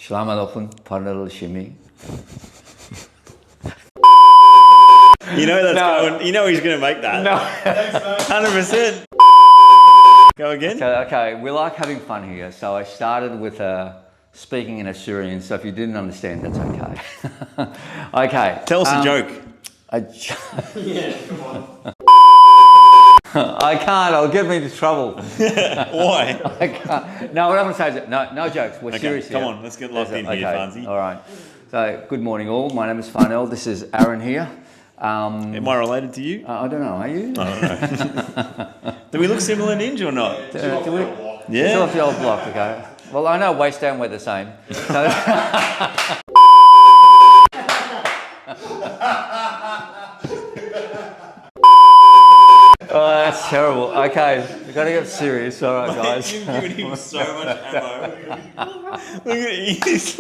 Selamat open, Farnel shimmy. You know that's going. You know he's going to make that. No. 100%. Go again. Okay, we like having fun here. So I started with speaking in Assyrian. So if you didn't understand, that's okay. Okay. Tell us a joke. Yeah, come on. I can't. I'll get me into trouble. Why? I can't. No, what I'm going to say is no jokes. We're serious here. Come on, let's get locked in here, Farnsy. All right. So good morning, all. My name is Farnel. This is Aaron here. Am I related to you? I don't know. Are you? I don't know. Do we look similar in Inge or not? Do we? Yeah. Still off the old block. Okay. Well, I know waist down we're the same. So oh, that's terrible. Okay, we've got to get serious. All right, guys. You've given him so much ammo. Look at it. It's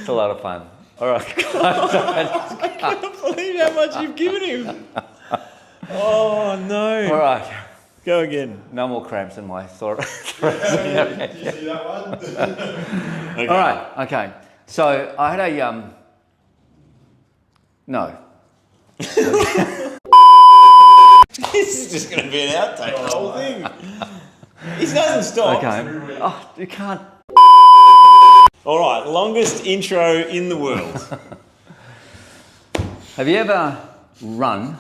a lot of fun. All right. I can't believe how much you've given him. Oh, no. All right. Go again. No more cramps in my throat. Did you see that one? Okay. All right. Okay. So I had a no. This is just going to be an outtake, the whole thing. He doesn't stop. Okay. Oh, you can't. All right, longest intro in the world. Have you ever run?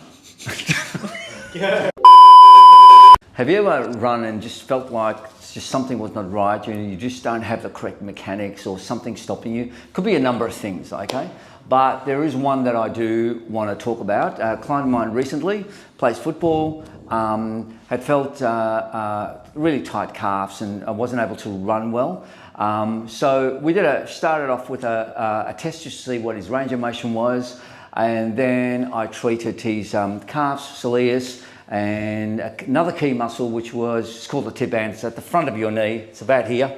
Have you ever run and just felt like just something was not right? You just don't have the correct mechanics or something stopping you? Could be a number of things, okay? But there is one that I do want to talk about. A client of mine recently plays football, had felt really tight calves and wasn't able to run well. So we started off with a test just to see what his range of motion was. And then I treated his calves, soleus, and another key muscle, which was, it's called the Tibialis. It's at the front of your knee. It's about here,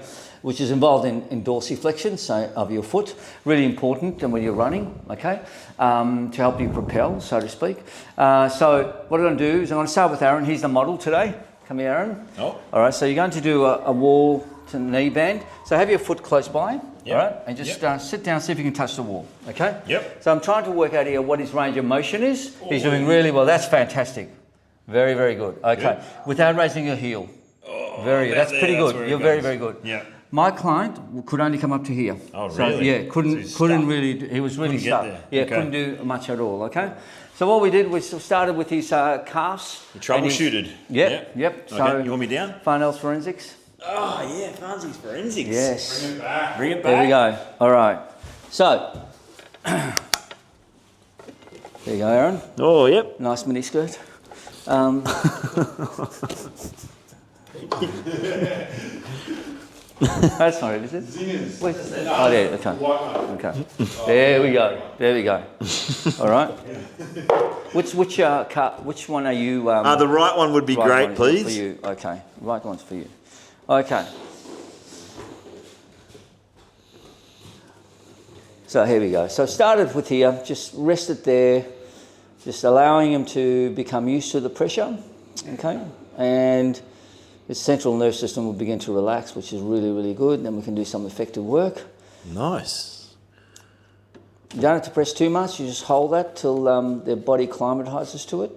which is involved in dorsiflexion, so of your foot. Really important when you're running, okay, to help you propel, so to speak. So what I'm going to do is I'm going to start with Aaron. He's the model today. Come here, Aaron. Oh. All right, so you're going to do a wall to knee bend. So have your foot close by, Yep. all right, and just sit down, see if you can touch the wall, okay? Yep. So I'm trying to work out here what his range of motion is. He's doing really well. That's fantastic. Very, very good. Okay, Good. without raising your heel. Oh, That's pretty good. where it You're very, goes. very good. Yeah. My client could only come up to here. Oh, So, really? yeah, So couldn't he's really. He was really Couldn't get stuck. there. Yeah, Okay. couldn't do much at all. Okay. So what we did was started with his calves. You troubleshooted. Yep. Okay. So You want me down? Farnel's forensics. Oh, yeah, Farnsy's forensics. Yes. Bring it back. Bring it back. There we go. All right. So there you go, Aaron. Oh, yep. Nice mini skirt. That's not it, is it? Zingers. Wait. Oh, there. Okay. Okay. There we go. There we go. All right. Which one are you? The right one would be right great, one is please. For you. Okay. Right one's for you. Okay. So here we go. So I started with here, just rest it there, just allowing him to become used to the pressure, okay? And his central nervous system will begin to relax, which is really, really good. Then we can do some effective work. Nice. You don't have to press too much, you just hold that till their body acclimatizes to it.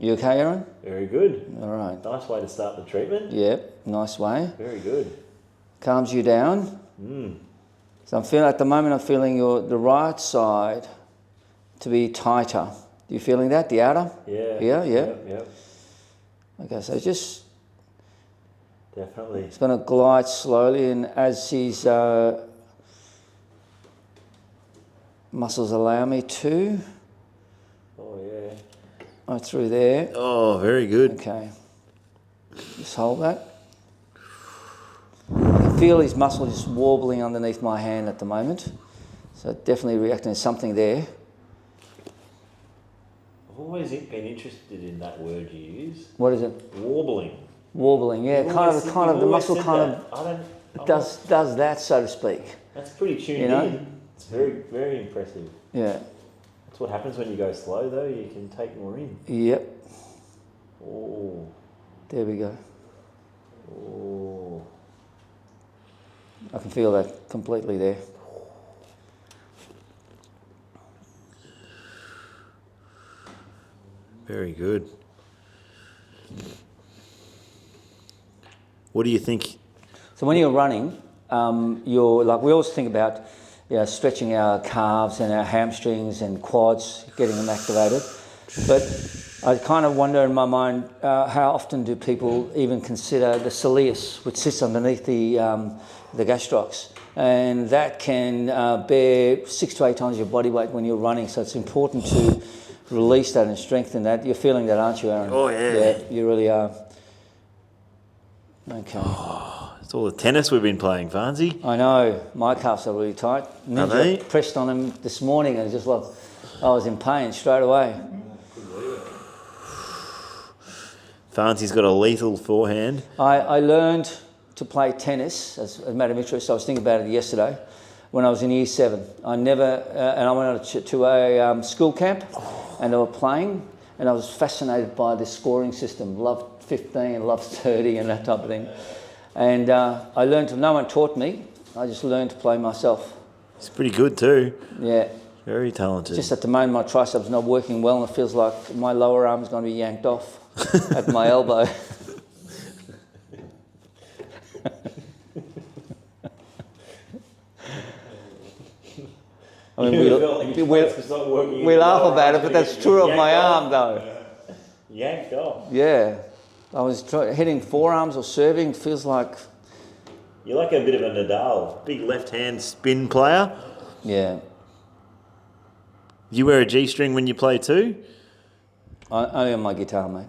You okay, Aaron? Very good. All right. Nice way to start the treatment. Yep, nice way. Very good. Calms you down. So I'm feeling, at the moment, I'm feeling the right side to be tighter. You feeling that, the outer? Yeah. Yeah. Yep. Okay, so just, Definitely. it's going to glide slowly, and as his muscles allow me to, Oh yeah. right through there. Oh, very good. Okay. Just hold that. I can feel his muscle just warbling underneath my hand at the moment. So definitely reacting to something there. I've always been interested in that word you use. What is it? Warbling. Warbling, yeah. You've Kind always- of you've the always muscle said kind that. of I'm does that, so to speak. That's pretty tuned You know? in. It's very, very impressive. Yeah. That's what happens when you go slow though, you can take more in. Yep. Oh. There we go. Oh. I can feel that completely there. Very good. What do you think? So when you're running, you're like, we always think about, stretching our calves and our hamstrings and quads, getting them activated. But I kind of wonder in my mind, how often do people even consider the soleus, which sits underneath the gastrocs, and that can bear 6 to 8 times your body weight when you're running. So it's important to release that and strengthen that. You're feeling that, aren't you, Aaron? Oh, yeah. Yeah, you really are. Okay. It's all the tennis we've been playing, Farnsey. I know, my calves are really tight. Ninja they? pressed on them this morning and just like, I was in pain straight away. Farnsey's got a lethal forehand. I learned to play tennis as a matter of interest. I was thinking about it yesterday when I was in year 7. I never, and I went to a school camp and they were playing, and I was fascinated by this scoring system. Loved 15, loved 30 and that type of thing. And I learned, no one taught me, I just learned to play myself. He's pretty good too. Yeah. Very talented. Just at the moment my triceps not working well and it feels like my lower arm's going to be yanked off at my elbow. I mean, we laugh about it, but that's true of my arm though. Yanked off. Yeah. I was hitting forearms or serving, feels like... You're like a bit of a Nadal. Big left hand spin player. Yeah. You wear a G-string when you play too? Only on my guitar, mate.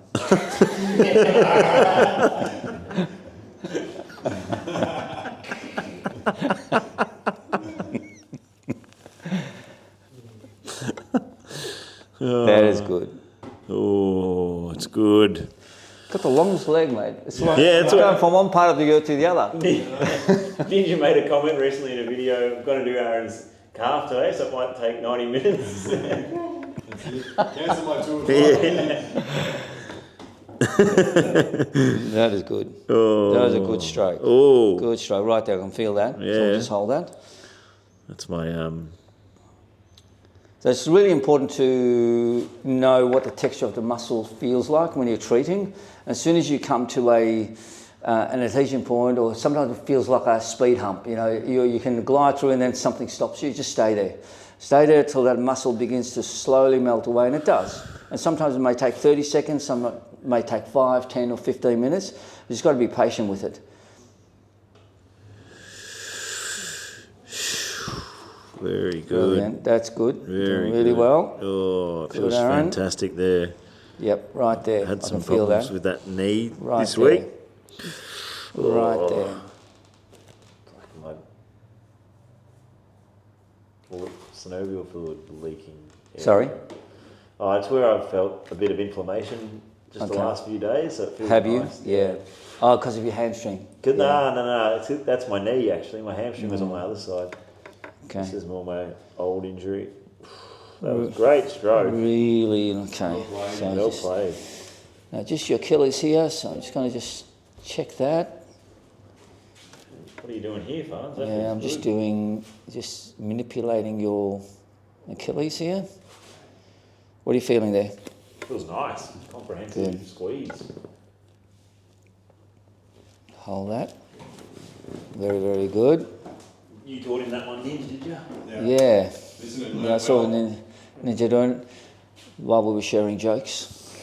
That is good. Oh, it's good. Got the longest leg, mate. It's like it's going from one part of the earth to the other. Ninja made a comment recently in a video, I'm going to do Aaron's calf today, so it might take 90 minutes. Cancel my tour. That is good. Oh. That was a good stroke. Oh. Good stroke. Right there, I can feel that. Yeah. So I'll just hold that. That's my So it's really important to know what the texture of the muscle feels like when you're treating. As soon as you come to an adhesion point, or sometimes it feels like a speed hump, you can glide through and then something stops you, just stay there. Stay there till that muscle begins to slowly melt away, and it does. And sometimes it may take 30 seconds, some it may take 5, 10 or 15 minutes. You just got to be patient with it. very good. Brilliant. That's good. Very doing really good. well. Oh, it feels Aaron. fantastic there. Yep, right there. Had I some can feel problems that. with that knee Right this there. week. Right there. My synovial fluid leaking. Sorry? Oh, it's where I've felt a bit of inflammation just the last few days. So it feels Have you? nice. Yeah. Oh, because of your hamstring. No. That's my knee actually. My hamstring was on my other side. Okay. This is more my old injury. That was a great stroke. Really, okay. So Well just, played. now just your Achilles here, so I'm just going to just check that. What are you doing here, Farns? That Yeah, I'm feels just good. just manipulating your Achilles here. What are you feeling there? Feels nice. Comprehensive Good. squeeze. Hold that. Very, very good. You taught him that one, did you? Yeah. Isn't it? Yeah, I saw Ninja doing it while we were sharing jokes.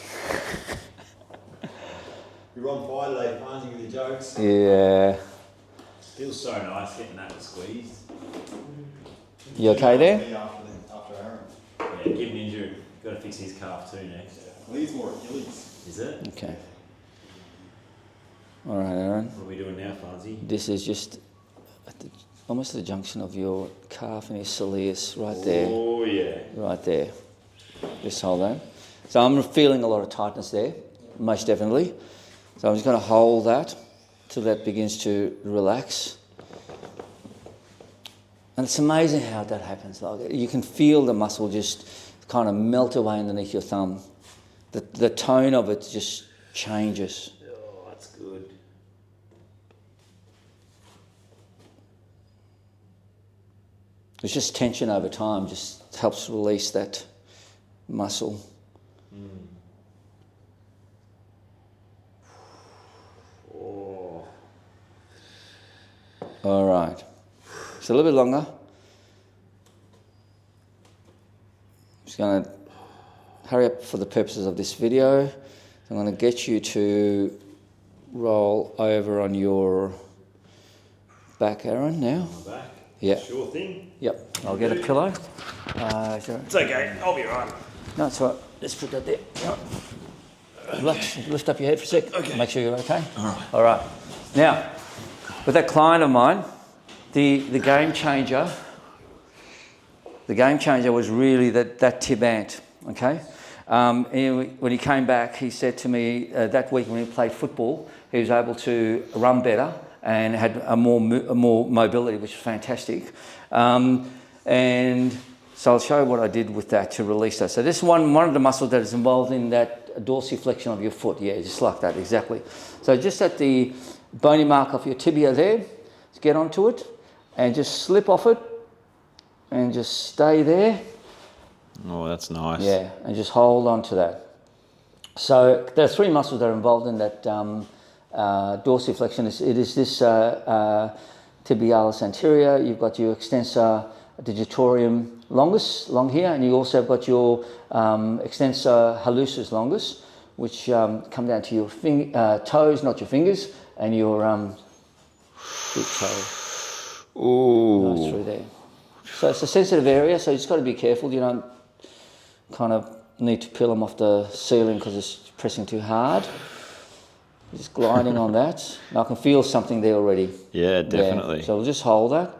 You're on fire today, Farnsey, with your jokes. Yeah. Feels so nice getting that squeezed. You okay there? Me after Aaron. Yeah, give Ninja. Got to fix his calf too next. Well, he's more Achilles. Is it? Okay. All right, Aaron. What are we doing now, Farnsey? This is just almost the junction of your calf and your soleus, right there. Oh yeah. Right there. Just hold that. So I'm feeling a lot of tightness there, most definitely. So I'm just going to hold that till that begins to relax. And it's amazing how that happens. Like you can feel the muscle just kind of melt away underneath your thumb. The tone of it just changes. Oh, that's good. It's just tension over time, just helps release that muscle. Oh. All right. Just a little bit longer. Just going to hurry up for the purposes of this video. I'm going to get you to roll over on your back, Aaron, now. Back. Yeah. Sure thing. Yep. I'll get a pillow. Sure. It's okay. I'll be right. No, it's all right. Let's put that there. Yep. Lift up your head for a sec. Okay. Make sure you're okay. All right. All right. Now, with that client of mine, the game changer was really that tib ant, okay? When he came back, he said to me that week when he played football, he was able to run better and had a more mobility, which was fantastic. And so I'll show you what I did with that to release that. So this is one of the muscles that is involved in that dorsiflexion of your foot. Yeah, just like that, exactly. So just at the bony mark of your tibia there, just get onto it and just slip off it and just stay there. Oh, that's nice. Yeah, and just hold on to that. So there are three muscles that are involved in that dorsiflexion. It is this tibialis anterior. You've got your extensor digitorum longus, long here, and you also have got your extensor hallucis longus, which come down to your toes, not your fingers, and your big toe. Ooh. Nice through there. So it's a sensitive area, so you just got to be careful. You don't kind of need to peel them off the ceiling because it's pressing too hard. Just gliding on that. And I can feel something there already. Yeah, definitely. Yeah. So we'll just hold that.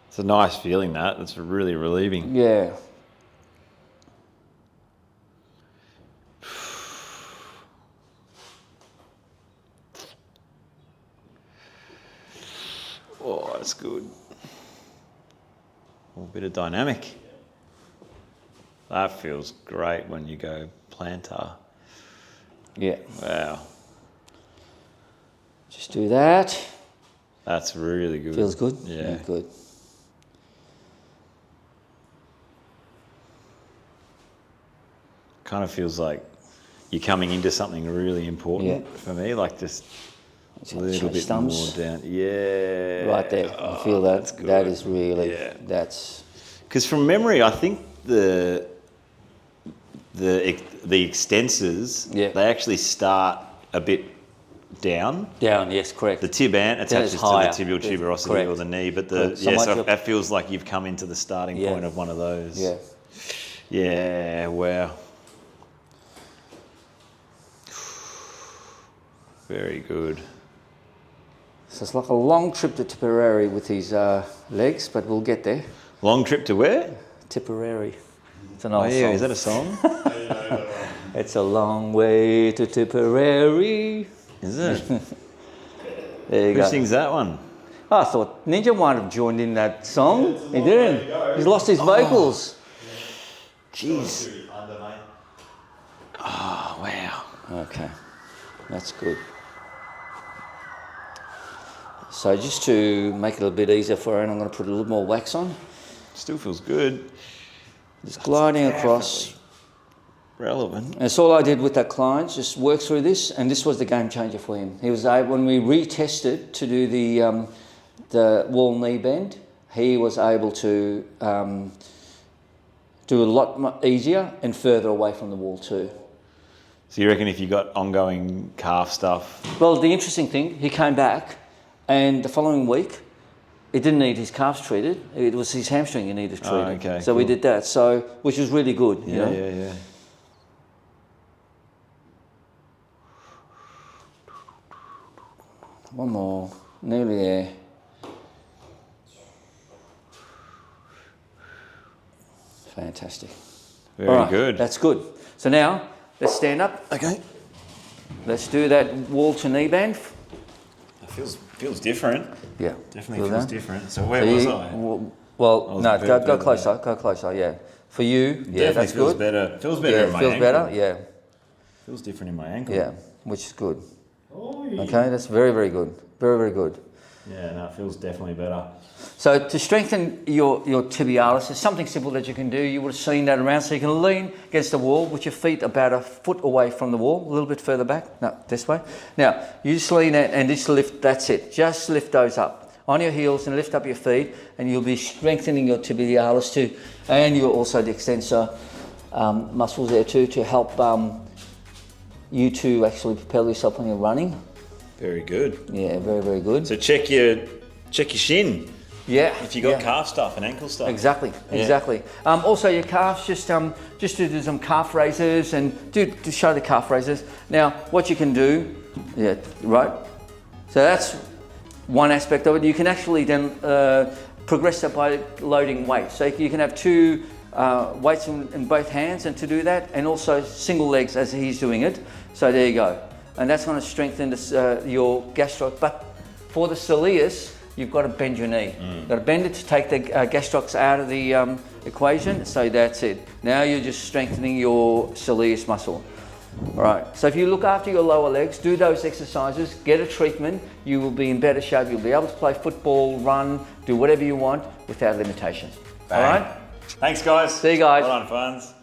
It's a nice feeling, that. It's really relieving. Yeah. Oh, that's good. A bit of dynamic. That feels great when you go plantar. Yeah. Wow. Just do that. That's really good. Feels good? Yeah. Good. Kind of feels like you're coming into something really important for me, like just a little bit thumbs. more down. Yeah. Right there. I feel that. That's good. That is really, Yeah. that's... Because from memory, I think the extensors, they actually start a bit down. Down, yes, correct. The tib ant attaches to the higher. tibial tuberosity Correct. or the knee, but Correct. so that feels like you've come into the starting Yeah. point of one of those. Yeah. Yeah, wow. Very good. So it's like a long trip to Tipperary with these legs, but we'll get there. Long trip to where? Tipperary. It's an Oh old yeah, song. is that a song? It's a long way to Tipperary. Is it? There you Who go. sings that one? Oh, I thought Ninja might have joined in that song. He didn't. He's lost his vocals. Jeez. Under, mate. Oh, wow. Okay, that's good. So just to make it a bit easier for Aaron, I'm going to put a little more wax on. Still feels good. Just gliding across. Relevant. And that's all I did with that client, just work through this, and this was the game changer for him. He was able, when we retested to do the wall knee bend, he was able to do a lot easier and further away from the wall too. So you reckon if you got ongoing calf stuff? Well, the interesting thing, he came back, and the following week, it didn't need his calves treated. It was his hamstring he needed treated. Oh, okay, so we cool. did that. So, which was really good. You know? Yeah. One more, nearly there. Fantastic. Very All right, good. That's good. So now, let's stand up. Okay. Let's do that wall to knee bend. It feels different. Yeah. Definitely Feel feels that? different. So where So was you- I? Well, I was no, very go further closer, go closer, yeah. For you, yeah, Definitely that's feels good. better. Feels better Yeah, in my feels ankle. better, yeah, Feels different in my ankle. yeah, which is good. Oh, Okay, that's very, very good. Very, very good. Yeah, no, it feels definitely better. So to strengthen your tibialis, it's something simple that you can do. You would have seen that around. So you can lean against the wall with your feet about a foot away from the wall, a little bit further back. No, this way. Now, you just lean it and just lift, that's it. Just lift those up on your heels and lift up your feet, and you'll be strengthening your tibialis too. And you're also the extensor muscles there too, to help you to actually propel yourself when you're running. Very good. Yeah, very, very good. So check your shin. Yeah. If you got calf stuff and ankle stuff. Exactly, exactly. Also your calves, just to do some calf raises and to show the calf raises. Now, what you can do, yeah, right. So that's one aspect of it. You can actually then progress that by loading weights. So you can have two weights in both hands, and to do that, and also single legs as he's doing it. So there you go. And that's going to strengthen your gastroc. But for the soleus, you've got to bend your knee. You've got to bend it to take the gastrocs out of the equation. So that's it. Now you're just strengthening your soleus muscle. All right. So if you look after your lower legs, do those exercises, get a treatment, you will be in better shape. You'll be able to play football, run, do whatever you want without limitations. Bang. All right. Thanks, guys. See you guys. Well done, Farns.